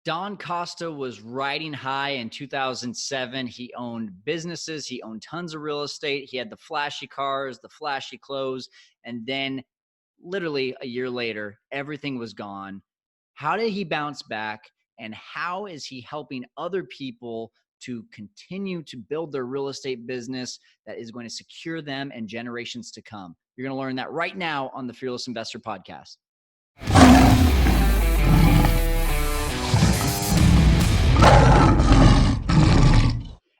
Don Costa was riding high in 2007. He owned businesses. He owned tons of real estate. He had the flashy cars, the flashy clothes. And then literally a year later, everything was gone. How did he bounce back? And how is he helping other people to continue to build their real estate business that is going to secure them and generations to come? You're going to learn that right now on the Fearless Investor Podcast.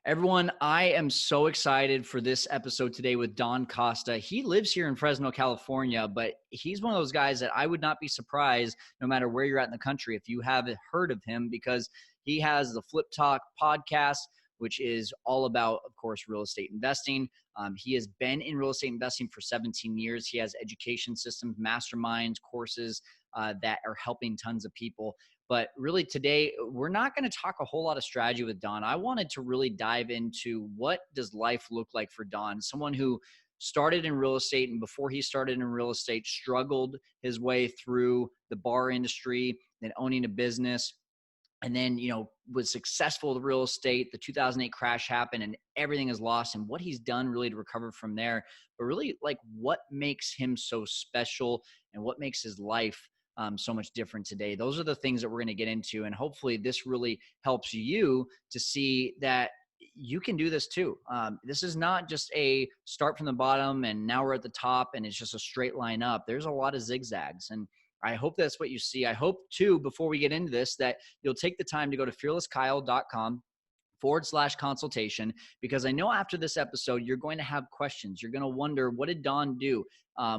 Everyone, I am so excited for this episode today with Don Costa. He lives here in Fresno, California, but he's one of those guys that I would not be surprised no matter where you're at in the country if you haven't heard of him, because he has the Flip Talk podcast, which is all about, of course, real estate investing. He has been in real estate investing for 17 years. He has education systems, masterminds, courses that are helping tons of people. But really today, we're not going to talk a whole lot of strategy with Don. I wanted to really dive into what does life look like for Don, someone who started in real estate, and before he started in real estate, struggled his way through the bar industry, then owning a business, and then, was successful with real estate. The 2008 crash happened and everything is lost, and what he's done really to recover from there, but really like what makes him so special and what makes his life so much different today. Those are the things that we're going to get into. And hopefully this really helps you to see that you can do this too. This is not just a start from the bottom and now we're at the top and it's just a straight line up. There's a lot of zigzags. And I hope that's what you see. I hope too, before we get into this, that you'll take the time to go to fearlesskyle.com/consultation, because I know after this episode, you're going to have questions. You're going to wonder, what did Don do?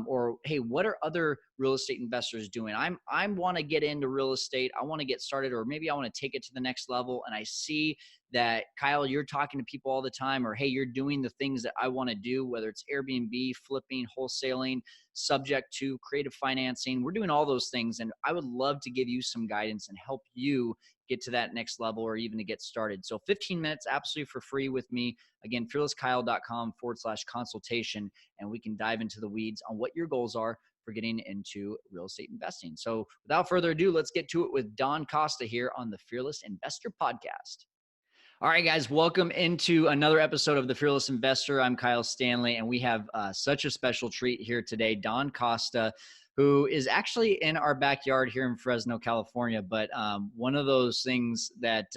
Or, hey, what are other real estate investors doing? I want to get into real estate. I want to get started, or maybe I want to take it to the next level. And I see that, Kyle, you're talking to people all the time, or, hey, you're doing the things that I want to do, whether it's Airbnb, flipping, wholesaling, subject to creative financing. We're doing all those things. And I would love to give you some guidance and help you get to that next level or even to get started. So 15 minutes absolutely for free with me. Again, fearlesskyle.com/consultation, and we can dive into the weeds on what your goals are for getting into real estate investing. So without further ado, let's get to it with Don Costa here on the Fearless Investor Podcast. All right, guys, welcome into another episode of the Fearless Investor. I'm Kyle Stanley, and we have such a special treat here today, Don Costa, who is actually in our backyard here in Fresno, California. But one of those things that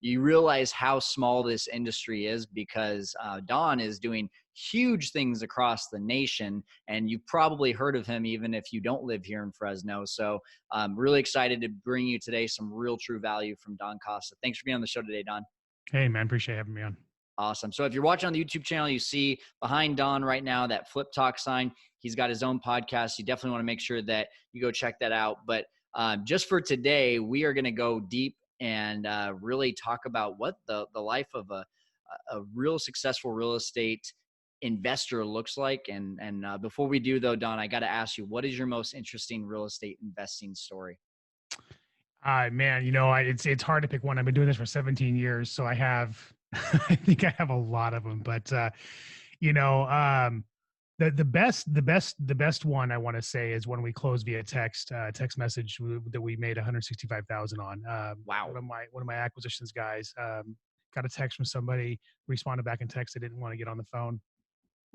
you realize how small this industry is, because Don is doing huge things across the nation, and you've probably heard of him even if you don't live here in Fresno. So I'm really excited to bring you today some real true value from Don Costa. Thanks for being on the show today, Don. Hey, man, appreciate having me on. Awesome. So if you're watching on the YouTube channel, you see behind Don right now that Flip Talk sign. He's got his own podcast. You definitely want to make sure that you go check that out. But just for today, we are going to go deep and really talk about what the life of a real successful real estate investor looks like. And before we do, though, Don, I got to ask you, what is your most interesting real estate investing story? Man, it's hard to pick one. I've been doing this for 17 years, so I think I have a lot of them. But the best one I want to say is when we closed via text message that we made 165,000 on. Wow. One of my acquisitions guys got a text from somebody, responded back in text. They didn't want to get on the phone,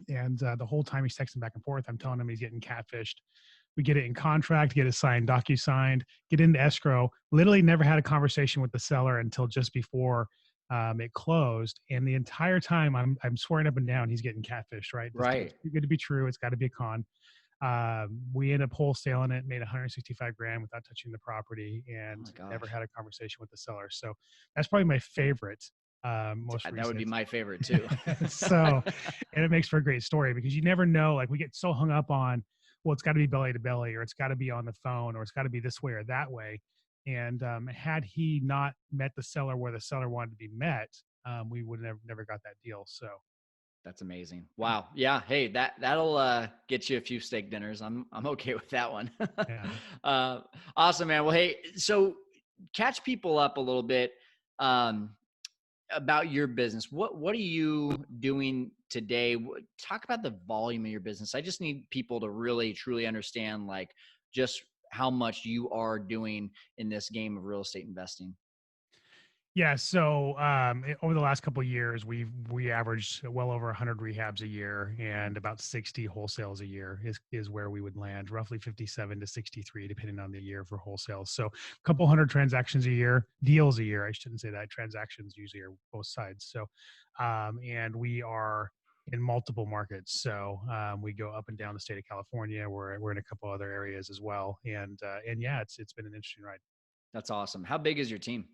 and the whole time he's texting back and forth, I'm telling him he's getting catfished. We get it in contract, get it signed, docu-signed, get into escrow. Literally never had a conversation with the seller until just before it closed. And the entire time I'm swearing up and down he's getting catfished, right? Right. It's too good to be true. It's got to be a con. We ended up wholesaling it, made $165,000 without touching the property, and never had a conversation with the seller. So that's probably my favorite. Most recent. That would be my favorite too. So, and it makes for a great story, because you never know, like, we get so hung up on, well, it's got to be belly to belly, or it's got to be on the phone, or it's got to be this way or that way. And had he not met the seller where the seller wanted to be met, we would have never got that deal. So that's amazing. Wow. Yeah. Hey, that'll get you a few steak dinners. I'm okay with that one. Yeah. Awesome, man. Well, hey, so catch people up a little bit about your business. What are you doing today? Talk about the volume of your business. I just need people to really truly understand, like, just how much you are doing in this game of real estate investing? Yeah, so over the last couple of years, we averaged well over 100 rehabs a year, and about 60 wholesales a year is where we would land, roughly 57 to 63, depending on the year for wholesales. So a couple hundred transactions a year, deals a year. I shouldn't say that. Transactions usually are both sides. So, and we are in multiple markets. So we go up and down the state of California. We're in a couple other areas as well, and yeah, it's been an interesting ride. That's awesome. How big is your team?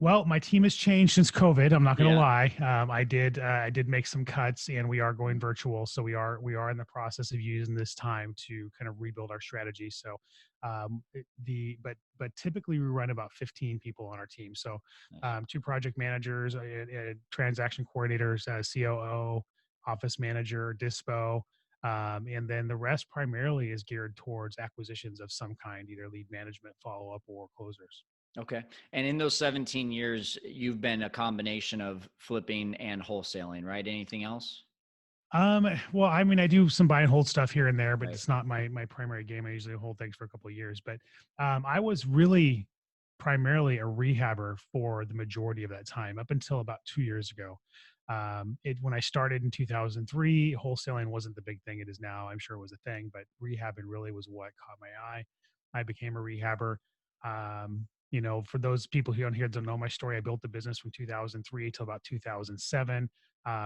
Well, my team has changed since COVID. I'm not going to Yeah. lie. I did make some cuts, and we are going virtual. So we are in the process of using this time to kind of rebuild our strategy. So, but typically we run about 15 people on our team. So, Nice. two project managers, transaction coordinators, COO, office manager, dispo. And then the rest primarily is geared towards acquisitions of some kind, either lead management, follow up, or closers. Okay. And in those 17 years, you've been a combination of flipping and wholesaling, right? Anything else? Well, I mean, I do some buy and hold stuff here and there, but Right. it's not my primary game. I usually hold things for a couple of years. But I was really primarily a rehabber for the majority of that time, up until about 2 years ago. It when I started in 2003, wholesaling wasn't the big thing it is now. I'm sure it was a thing, but rehabbing really was what caught my eye. I became a rehabber. For those people who don't here don't know my story, I built the business from 2003 till about 2007.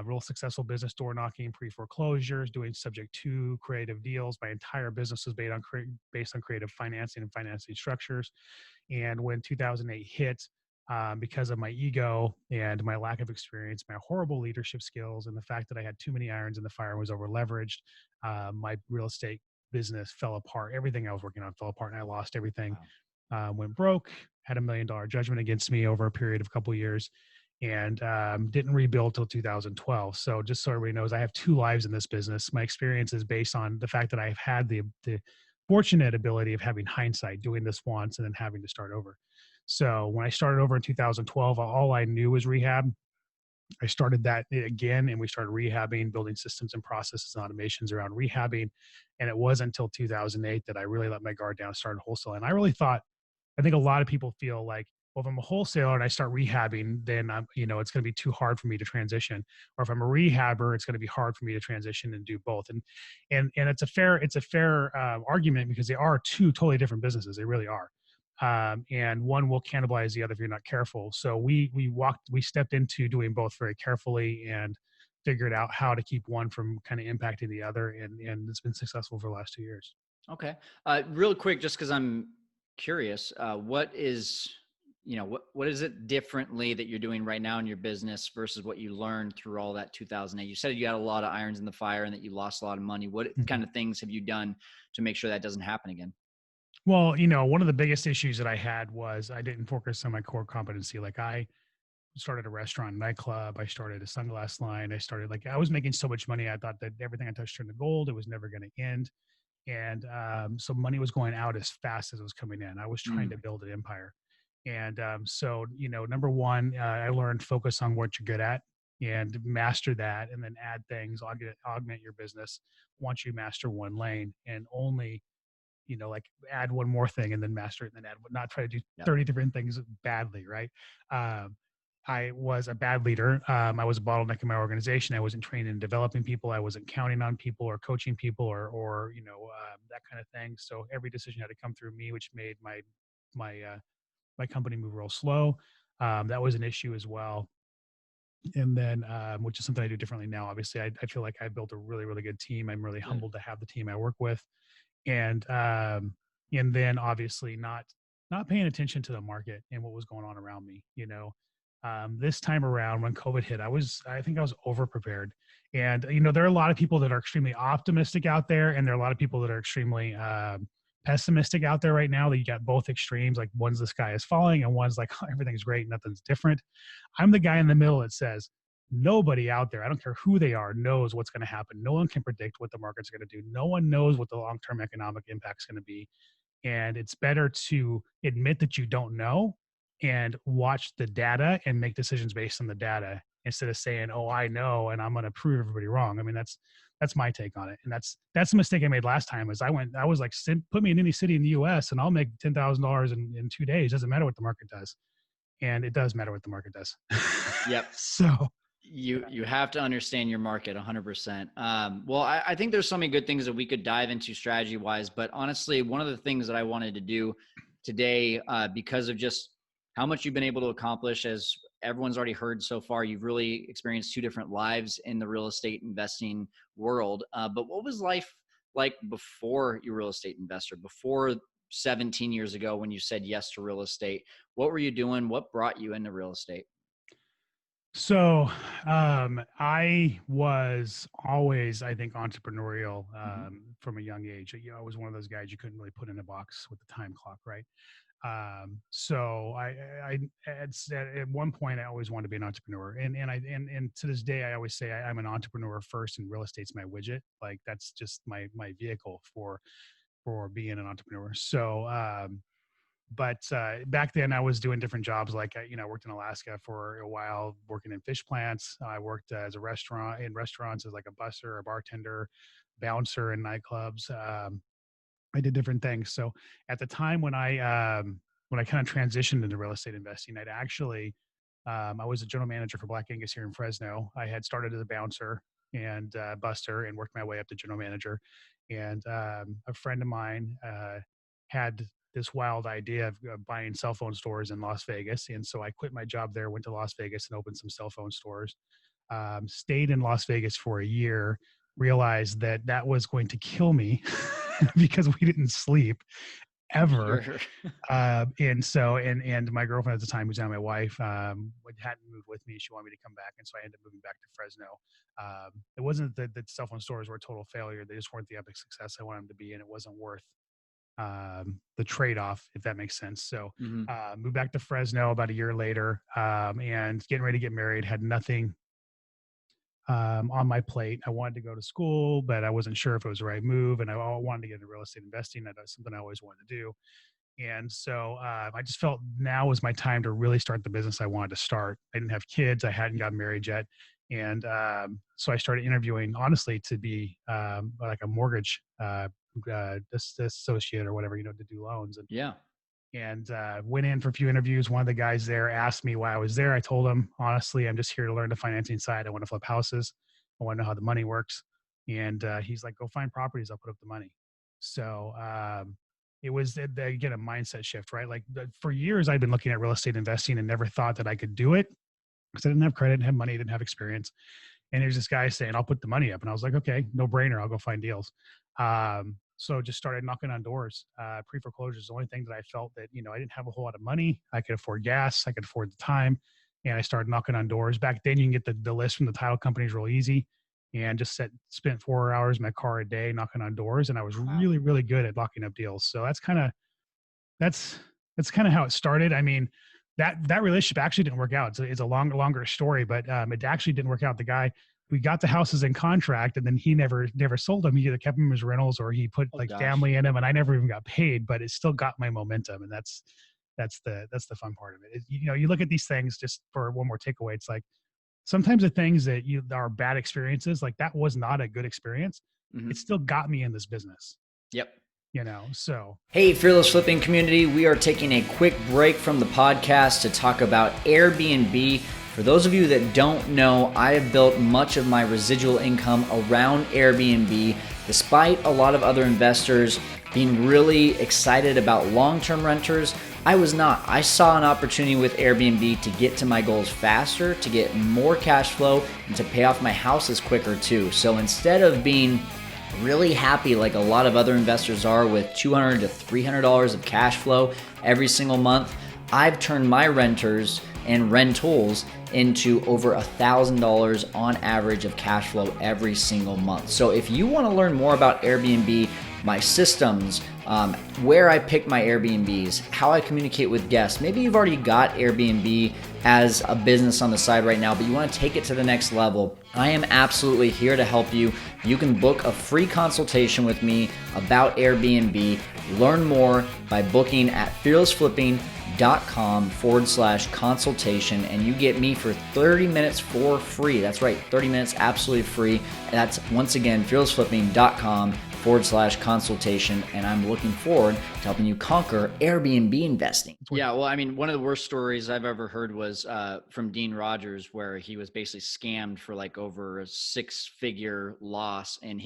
Real successful business, door knocking, pre foreclosures, doing subject to creative deals. My entire business was based on creative financing and financing structures. And when 2008 hit, because of my ego and my lack of experience, my horrible leadership skills, and the fact that I had too many irons in the fire and was over leveraged, my real estate business fell apart. Everything I was working on fell apart, and I lost everything. Wow. Went broke, had $1 million judgment against me over a period of a couple of years, and didn't rebuild till 2012. So just so everybody knows, I have two lives in this business. My experience is based on the fact that I've had the fortunate ability of having hindsight, doing this once and then having to start over. So when I started over in 2012, all I knew was rehab. I started that again, and we started rehabbing, building systems and processes and automations around rehabbing. And it wasn't until 2008 that I really let my guard down and started wholesaling. I really thought, I think a lot of people feel like, well, if I'm a wholesaler and I start rehabbing, then it's going to be too hard for me to transition. Or if I'm a rehabber, it's going to be hard for me to transition and do both. And it's a fair argument, because they are two totally different businesses. They really are. And one will cannibalize the other if you're not careful. So we stepped into doing both very carefully and figured out how to keep one from kind of impacting the other, and it's been successful for the last 2 years. Okay. Real quick, just because I'm curious, what is it differently that you're doing right now in your business versus what you learned through all that 2008? You said you got a lot of irons in the fire and that you lost a lot of money. What Mhm. kind of things have you done to make sure that doesn't happen again? Well, one of the biggest issues that I had was I didn't focus on my core competency. Like, I started a restaurant, nightclub. I started a sunglass line. I was making so much money. I thought that everything I touched turned to gold. It was never going to end. And so money was going out as fast as it was coming in. I was trying Mm, to build an empire. And so, number one, I learned focus on what you're good at and master that, and then add things, augment your business once you master one lane, and only like add one more thing and then master it and then add, not try to do yep. 30 different things badly, right? Um, I was a bad leader. I was a bottleneck in my organization. I wasn't trained in developing people. I wasn't counting on people or coaching people, or that kind of thing. So every decision had to come through me, which made my company move real slow. That was an issue as well. And then, which is something I do differently now. Obviously, I feel like I built a really, really good team. I'm really Good. humbled to have the team I work with, and and then obviously not paying attention to the market and what was going on around me. This time around when COVID hit, I think I was over prepared. And there are a lot of people that are extremely optimistic out there, and there are a lot of people that are extremely pessimistic out there right now. That you got both extremes. Like, one's the sky is falling, and one's like, oh, everything's great, nothing's different. I'm the guy in the middle that says, nobody out there, I don't care who they are, knows what's going to happen. No one can predict what the market's going to do. No one knows what the long term economic impact is going to be. And it's better to admit that you don't know and watch the data and make decisions based on the data, instead of saying, oh, I know, and I'm going to prove everybody wrong. I mean, That's my take on it. And that's the mistake I made last time is I was like, put me in any city in the US and I'll make $10,000 in 2 days. Doesn't matter what the market does. And it does matter what the market does. Yep. So you have to understand your market 100%. Well, I think there's so many good things that we could dive into strategy wise, but honestly, one of the things that I wanted to do today, because of just how much you've been able to accomplish, as everyone's already heard so far, you've really experienced two different lives in the real estate investing world. But what was life like before you were a real estate investor, before 17 years ago when you said yes to real estate? What were you doing? What brought you into real estate? So I was always, I think, entrepreneurial from a young age. I was one of those guys you couldn't really put in a box with the time clock, right? So I at one point I always wanted to be an entrepreneur, and to this day I always say I'm an entrepreneur first, and real estate's my widget. Like that's just my vehicle for being an entrepreneur. So but back then I was doing different jobs. Like I worked in Alaska for a while, working in fish plants. I worked as a restaurants as like a busser, a bartender, bouncer in nightclubs. I did different things. So at the time when I kind of transitioned into real estate investing, I was a general manager for Black Angus here in Fresno. I had started as a bouncer and buster and worked my way up to general manager. And a friend of mine had this wild idea of buying cell phone stores in Las Vegas. And so I quit my job there, went to Las Vegas and opened some cell phone stores. Stayed in Las Vegas for a year, realized that was going to kill me because we didn't sleep ever. Sure. And my girlfriend at the time, who's now my wife, hadn't moved with me. She wanted me to come back. And so I ended up moving back to Fresno. It wasn't that the cell phone stores were a total failure. They just weren't the epic success I wanted them to be. And it wasn't worth the trade-off, if that makes sense. So moved back to Fresno about a year later, and getting ready to get married, had nothing on my plate. I wanted to go to school, but I wasn't sure if it was the right move. And I wanted to get into real estate investing. That was something I always wanted to do. And so I just felt now was my time to really start the business I wanted to start. I didn't have kids. I hadn't gotten married yet. And so I started interviewing, honestly, to be like a mortgage associate or whatever, to do loans. And Yeah. Went in for a few interviews. One of the guys there asked me why I was there. I told him, honestly, I'm just here to learn the financing side. I want to flip houses. I want to know how the money works. And he's like, go find properties. I'll put up the money. So it was, again, a mindset shift, right? Like for years, I'd been looking at real estate investing and never thought that I could do it because I didn't have credit, didn't have money, didn't have experience. And there's this guy saying, I'll put the money up. And I was like, okay, no brainer. I'll go find deals. So just started knocking on doors. Pre-foreclosure is the only thing that I felt that, I didn't have a whole lot of money. I could afford gas. I could afford the time. And I started knocking on doors. Back then, you can get the list from the title companies real easy. And just spent 4 hours in my car a day knocking on doors. And I was really, really good at locking up deals. So that's kind of how it started. I mean, that relationship actually didn't work out. It's a longer story, but it actually didn't work out. The guy, we got the houses in contract and then he never sold them. He either kept them as rentals or he put family in them, and I never even got paid, but it still got my momentum. And that's the fun part of it. You look at these things, just for one more takeaway. It's like sometimes the things that are bad experiences, like that was not a good experience. It still got me in this business. Yep. So. Hey, Fearless Flipping community, we are taking a quick break from the podcast to talk about Airbnb. For those of you that don't know, I have built much of my residual income around Airbnb, despite a lot of other investors being really excited about long-term renters. I was not. I saw an opportunity with Airbnb to get to my goals faster, to get more cash flow, and to pay off my houses quicker too. So instead of being really happy like a lot of other investors are with $200 to $300 of cash flow every single month, I've turned my renters and rentals into over $1,000 on average of cash flow every single month. So if you want to learn more about Airbnb, my systems, where I pick my Airbnbs, how I communicate with guests. Maybe you've already got Airbnb as a business on the side right now, but you want to take it to the next level. I am absolutely here to help you. You can book a free consultation with me about Airbnb. Learn more by booking at fearlessflipping.com. selfimprovement.com/consultation, and you get me for 30 minutes for free. That's right, 30 minutes absolutely free. And that's once again, fearlessflipping.com/consultation. And I'm looking forward to helping you conquer Airbnb investing. Yeah, well, I mean, one of the worst stories I've ever heard was from Dean Rogers, where he was basically scammed for like over a 6-figure loss in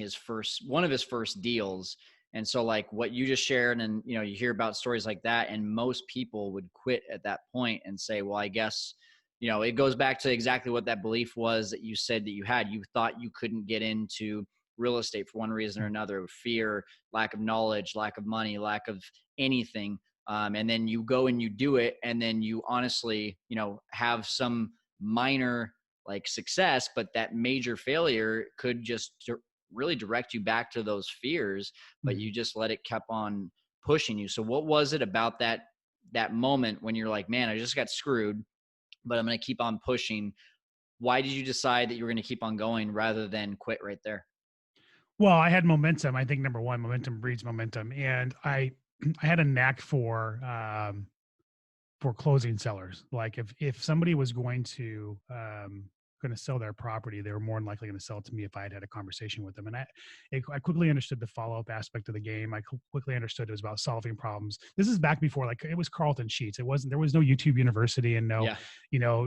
one of his first deals. And so like what you just shared, and you hear about stories like that, and most people would quit at that point and say, well, I guess, it goes back to exactly what that belief was that you said that you had. You thought you couldn't get into real estate for one reason or another: fear, lack of knowledge, lack of money, lack of anything. And then you go and you do it, and then you honestly, have some minor like success, but that major failure could just really direct you back to those fears, but you just let it kept on pushing you. So what was it about that moment when you're like, man, I just got screwed, but I'm going to keep on pushing? Why did you decide that you were going to keep on going rather than quit right there? Well, I had momentum. I think number one, momentum breeds momentum, and I had a knack for closing sellers. Like if somebody was going to sell their property, they were more than likely going to sell it to me if I had a conversation with them. And I quickly understood the follow up aspect of the game. I quickly understood it was about solving problems. This is back before, like, it was Carlton Sheets. There was no YouTube University and no, Yeah.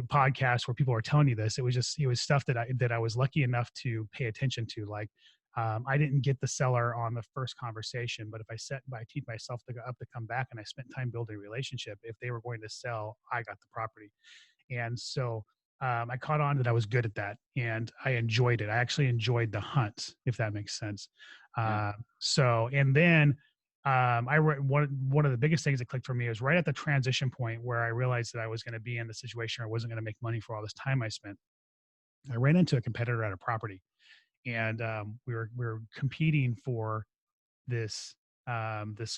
podcast where people are telling you this. It was stuff that I was lucky enough to pay attention to. Like, I didn't get the seller on the first conversation, but if I teed myself to come back and I spent time building a relationship, if they were going to sell, I got the property. And so I caught on that I was good at that, and I enjoyed it. I actually enjoyed the hunt, if that makes sense. Yeah. And then one of the biggest things that clicked for me was right at the transition point where I realized that I was going to be in the situation where I wasn't going to make money for all this time I spent. I ran into a competitor at a property, and we were competing for this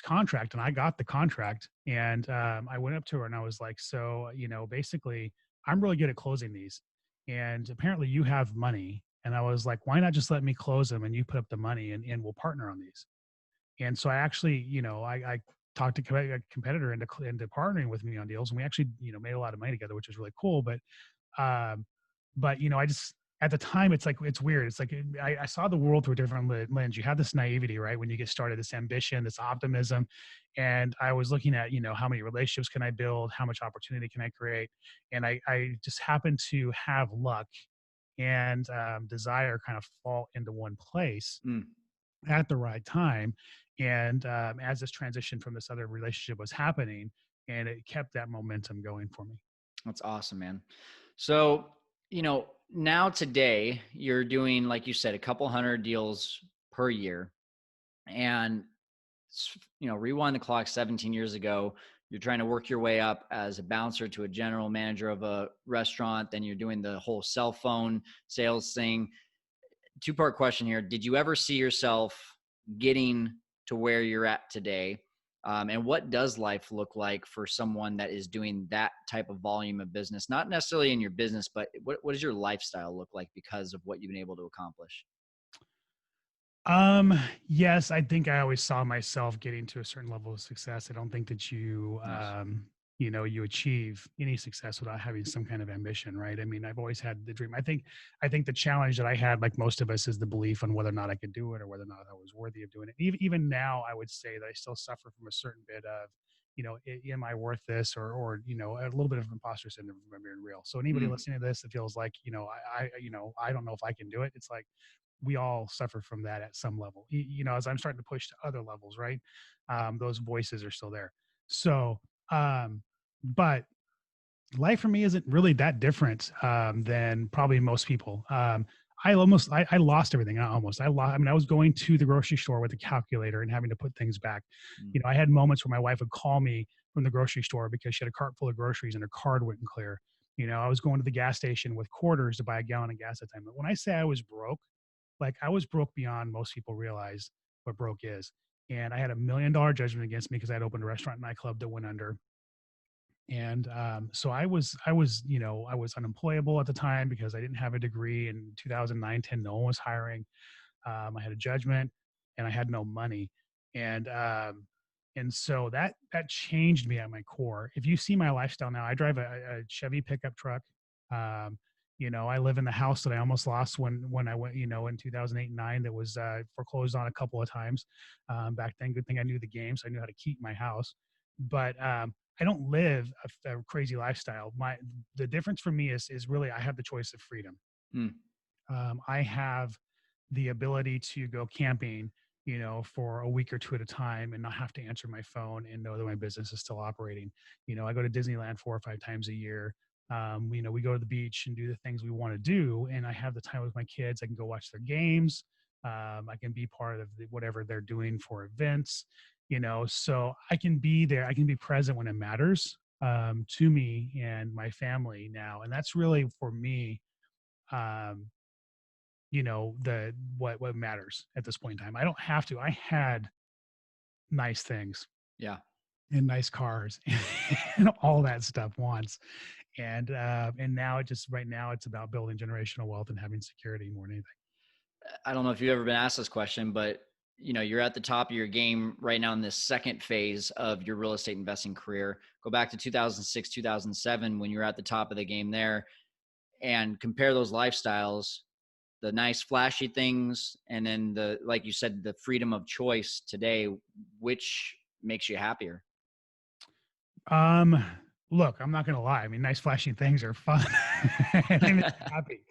contract, and I got the contract. And I went up to her and I was like, so, basically, I'm really good at closing these, and apparently you have money. And I was like, why not just let me close them and you put up the money, and we'll partner on these. And so I actually, I talked to a competitor into partnering with me on deals, and we actually, made a lot of money together, which was really cool. Um, but I just, at the time, it's like, it's weird. It's like I saw the world through a different lens. You have this naivety, right? When you get started, this ambition, this optimism, and I was looking at, how many relationships can I build, how much opportunity can I create, and I just happened to have luck and desire kind of fall into one place Mm. at the right time. And as this transition from this other relationship was happening, and it kept that momentum going for me. That's awesome, man. So, now today you're doing, like you said, a couple hundred deals per year. And, rewind the clock 17 years ago, you're trying to work your way up as a bouncer to a general manager of a restaurant. Then you're doing the whole cell phone sales thing. Two-part question here. Did you ever see yourself getting to where you're at today? And what does life look like for someone that is doing that type of volume of business? Not necessarily in your business, but what does your lifestyle look like because of what you've been able to accomplish? Yes, I think I always saw myself getting to a certain level of success. I don't think that Nice. you achieve any success without having some kind of ambition, right? I mean, I've always had the dream. I think the challenge that I had, like most of us, is the belief on whether or not I could do it or whether or not I was worthy of doing it. Even now, I would say that I still suffer from a certain bit of, am I worth this, or a little bit of imposter syndrome, if I'm being real. So anybody Mm. listening to this that feels like, I don't know if I can do it, it's like, we all suffer from that at some level. As I'm starting to push to other levels, right? Those voices are still there. So, but life for me isn't really that different than probably most people. I lost everything. I mean, I was going to the grocery store with a calculator and having to put things back. Mm. I had moments where my wife would call me from the grocery store because she had a cart full of groceries and her card wouldn't clear. I was going to the gas station with quarters to buy a gallon of gas at a time. But when I say I was broke, like, I was broke beyond most people realize what broke is. And I had $1 million judgment against me because I'd opened a restaurant nightclub that went under. And so I was unemployable at the time because I didn't have a degree in 2009, 10. No one was hiring. I had a judgment and I had no money. And And so that changed me at my core. If you see my lifestyle now, I drive a Chevy pickup truck. Um, I live in the house that I almost lost when I went, in 2008 and 9, that was foreclosed on a couple of times. Back then, good thing I knew the game, so I knew how to keep my house. But I don't live a crazy lifestyle. The difference for me is really I have the choice of freedom. Hmm. I have the ability to go camping, for a week or two at a time and not have to answer my phone and know that my business is still operating. I go to Disneyland 4 or 5 times a year. We go to the beach and do the things we want to do, and I have the time with my kids. I can go watch their games. I can be part of whatever they're doing for events, so I can be there. I can be present when it matters, to me and my family now. And that's really for me, um, the what matters at this point in time. I don't have to. I had nice things Yeah. and nice cars and all that stuff once. And now right now it's about building generational wealth and having security more than anything. I don't know if you've ever been asked this question, but you're at the top of your game right now in this second phase of your real estate investing career. Go back to 2006, 2007, when you're at the top of the game there, and compare those lifestyles, the nice flashy things, and then like you said, the freedom of choice today. Which makes you happier? Um, Look, I'm not gonna lie. I mean, nice flashing things are fun and they make me happy.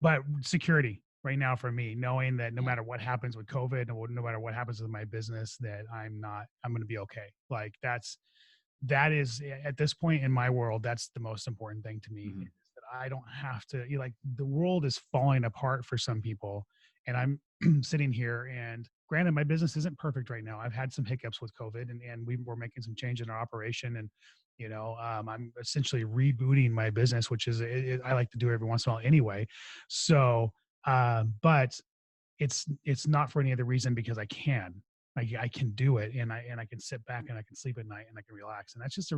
But security right now for me, knowing that no Yeah. matter what happens with COVID, no matter what happens with my business, that I'm going to be okay. Like that is at this point in my world, that's the most important thing to me, Mhm. is that I don't have to, like, the world is falling apart for some people. And I'm sitting here, and granted, my business isn't perfect right now. I've had some hiccups with COVID, and we were making some change in our operation. And, I'm essentially rebooting my business, which is, I like to do every once in a while anyway. So, but it's not for any other reason, because I can. I can do it, and I can sit back and I can sleep at night and I can relax. And that's just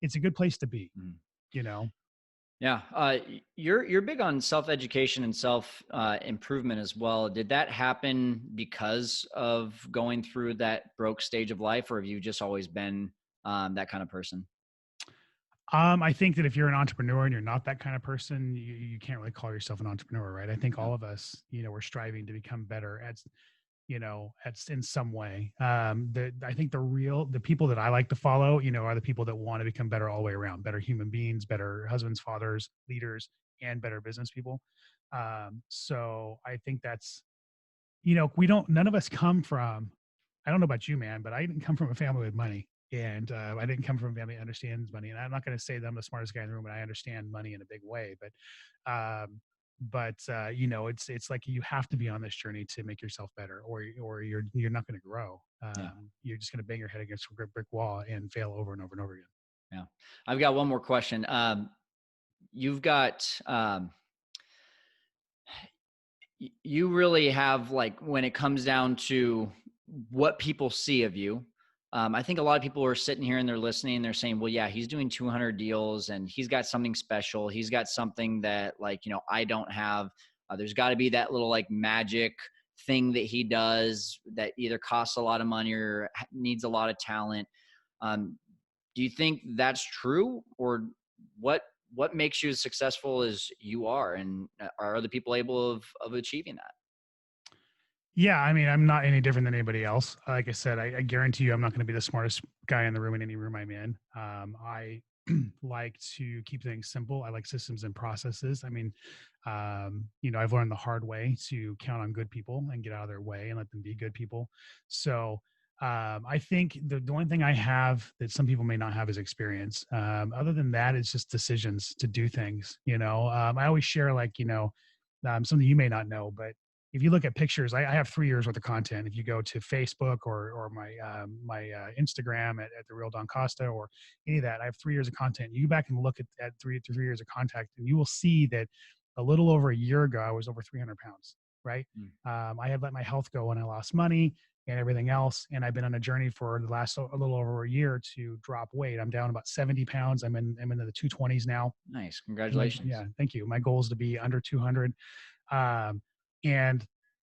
it's a good place to be, Mhm. you know. Yeah, you're big on self education and self improvement as well. Did that happen because of going through that broke stage of life, or have you just always been that kind of person? I think that if you're an entrepreneur and you're not that kind of person, you can't really call yourself an entrepreneur, right? I think Yeah, all of us, we're striving to become better at in some way. I think the people that I like to follow, are the people that want to become better all the way around, better human beings, better husbands, fathers, leaders, and better business people. So I think that's, none of us come from, I don't know about you, man, but I didn't come from a family with money. And I didn't come from a family that understands money. And I'm not going to say that I'm the smartest guy in the room, and I understand money in a big way. But it's like you have to be on this journey to make yourself better, or you're not going to grow. yeah, You're just going to bang your head against a brick wall and fail over and over and over again. yeah. I've got one more question. You've got you really have, like, when it comes down to what people see of you, I think a lot of people are sitting here and they're listening and they're saying, well, yeah, he's doing 200 deals and he's got something special, he's got something that, like, I don't have. There's got to be that little, like, magic thing that he does that either costs a lot of money or needs a lot of talent. um, do you think that's true, or what what makes you as successful as you are, and are other people able of achieving that? Yeah, I mean, I'm not any different than anybody else. Like I said, I guarantee you, I'm not going to be the smartest guy in the room in any room I'm in. I like to keep things simple. I like systems and processes. I mean, I've learned the hard way to count on good people and get out of their way and let them be good people. So I think the one thing I have that some people may not have is experience. Other than that, it's just decisions to do things. I always share, like, something you may not know, but if you look at pictures, I have 3 years worth of content. If you go to Facebook or my Instagram at the real Don Costa, or any of that, I have 3 years of content. You go back and look at 3 years of contact, and you will see that a little over a year ago, I was over 300 pounds. Right. Mm. I had let my health go when I lost money and everything else, and I've been on a journey for the last a little over a year to drop weight. I'm down about 70 pounds. I'm into the 220s now. Nice, Yeah, congratulations. thank you. My goal is to be under 200. Um, and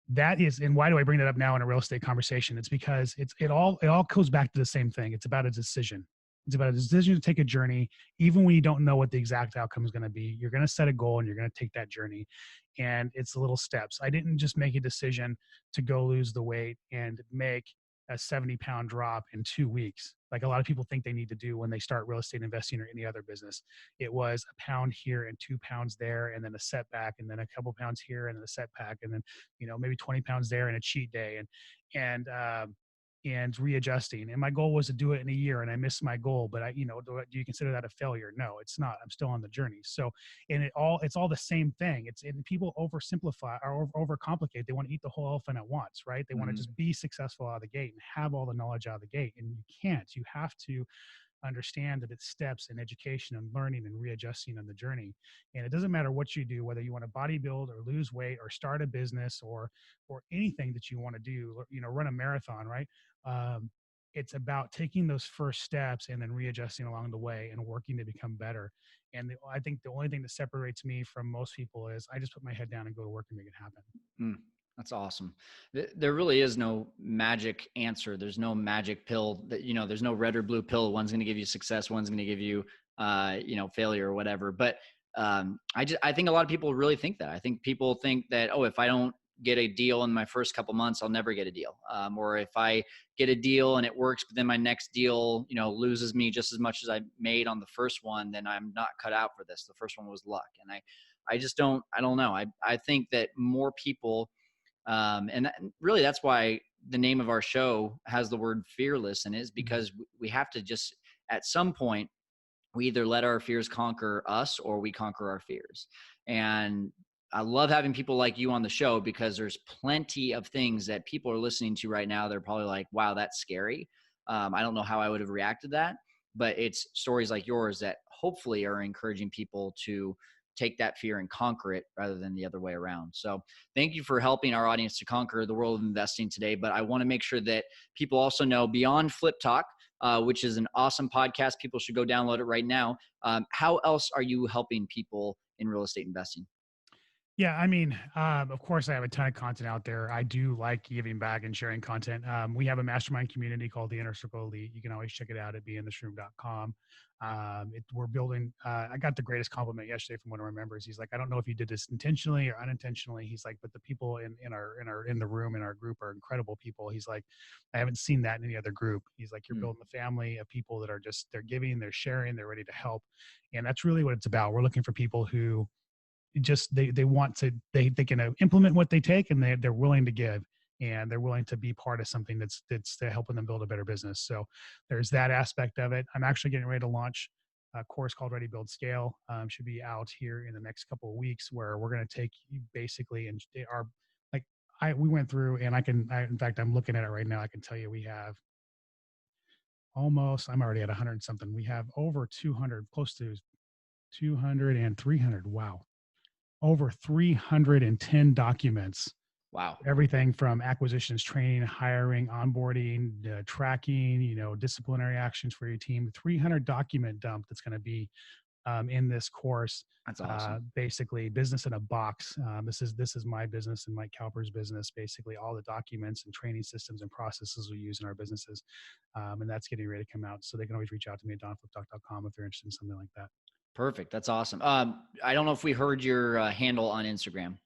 that is, and why do I bring that up now in a real estate conversation? It's because it all goes back to the same thing. It's about a decision. It's about a decision to take a journey, even when you don't know what the exact outcome is going to be. You're going to set a goal and you're going to take that journey, and it's little steps. I didn't just make a decision to go lose the weight and make a 70-pound drop in 2 weeks, like a lot of people think they need to do when they start real estate investing or any other business. It was a pound here and 2 pounds there, and then a setback, and then a couple pounds here and then a setback, and then maybe 20 pounds there and a cheat day, and readjusting. And my goal was to do it in a year, and I missed my goal. But do you consider that a failure? No, it's not. I'm still on the journey. So, and it's all the same thing. And people oversimplify or overcomplicate. They want to eat the whole elephant at once, right? They want to just be successful out of the gate and have all the knowledge out of the gate. And you can't. You have to understand that it's steps and education and learning and readjusting on the journey. And it doesn't matter what you do, whether you want to bodybuild or lose weight or start a business or anything that you want to do, run a marathon, right? um, it's about taking those first steps and then readjusting along the way and working to become better. And I think the only thing that separates me from most people is I just put my head down and go to work and make it happen. Mm, that's awesome. There really is no magic answer. There's no magic pill that, there's no red or blue pill. One's going to give you success. One's going to give you, failure or whatever. But I think a lot of people really think that. I think people think that, oh, if I don't get a deal in my first couple months, I'll never get a deal. Or if I get a deal and it works, but then my next deal, loses me just as much as I made on the first one, then I'm not cut out for this. The first one was luck. And I just I don't know. I think that more people, really that's why the name of our show has the word fearless in it, is because we have to just, at some point, we either let our fears conquer us or we conquer our fears. And I love having people like you on the show, because there's plenty of things that people are listening to right now. They're probably like, wow, that's scary. I don't know how I would have reacted to that, but it's stories like yours that hopefully are encouraging people to take that fear and conquer it rather than the other way around. So thank you for helping our audience to conquer the world of investing today. But I want to make sure that people also know, beyond Flip Talk, which is an awesome podcast, people should go download it right now. How else are you helping people in real estate investing? Yeah, I mean, of course, I have a ton of content out there. I do like giving back and sharing content. We have a mastermind community called the Inner Circle Elite. You can always check it out at beinthisroom.com. We're building. I got the greatest compliment yesterday from one of our members. He's like, I don't know if you did this intentionally or unintentionally. He's like, but the people in the room in our group are incredible people. He's like, I haven't seen that in any other group. He's like, you're building a family of people that are just, they're giving, they're sharing, they're ready to help, and that's really what it's about. We're looking for people who just they want to, they can implement what they take, and they're willing to give, and they're willing to be part of something that's helping them build a better business. So there's that aspect of it. I'm actually getting ready to launch a course called Ready Build Scale. Should be out here in the next couple of weeks, where we're going to take you basically, and our, like, we went through, and in fact, I'm looking at it right now. I can tell you we have almost, I'm already at 100 something. We have over 200, close to 200 and 300. Wow. Over 310 documents. Wow. Everything from acquisitions, training, hiring, onboarding, tracking, disciplinary actions for your team. 300 document dump that's going to be in this course. That's awesome. Basically, business in a box. This is my business and Mike Cowper's business. Basically, all the documents and training systems and processes we use in our businesses, and that's getting ready to come out. So they can always reach out to me at donfliptalk.com if they're interested in something like that. Perfect. That's awesome. I don't know if we heard your handle on Instagram.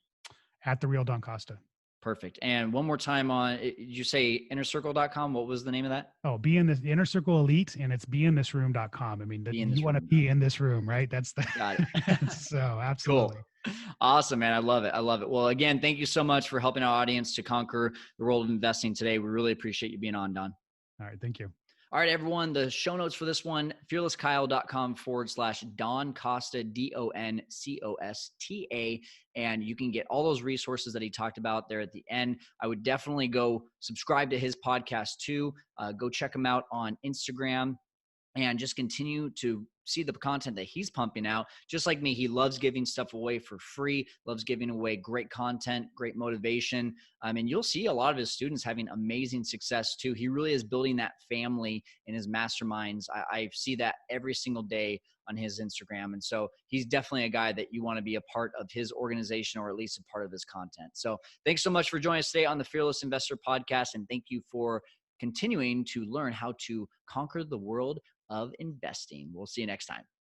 At the real Don Costa. Perfect. And one more time did you say innercircle.com? What was the name of that? Oh, the Inner Circle Elite, and it's beinthisroom.com. I mean, you want to be in this room, right? That's the, got it. So absolutely. Cool. Awesome, man. I love it. I love it. Well, again, thank you so much for helping our audience to conquer the world of investing today. We really appreciate you being on, Don. All right. Thank you. All right, everyone, the show notes for this one, fearlesskyle.com/Don Costa, DonCosta. And you can get all those resources that he talked about there at the end. I would definitely go subscribe to his podcast too. Go check him out on Instagram. and just continue to see the content that he's pumping out. Just like me, he loves giving stuff away for free, loves giving away great content, great motivation. I mean, you'll see a lot of his students having amazing success too. He really is building that family in his masterminds. I see that every single day on his Instagram. And so he's definitely a guy that you want to be a part of his organization, or at least a part of his content. So thanks so much for joining us today on the Fearless Investor Podcast. And thank you for continuing to learn how to conquer the world of investing. We'll see you next time.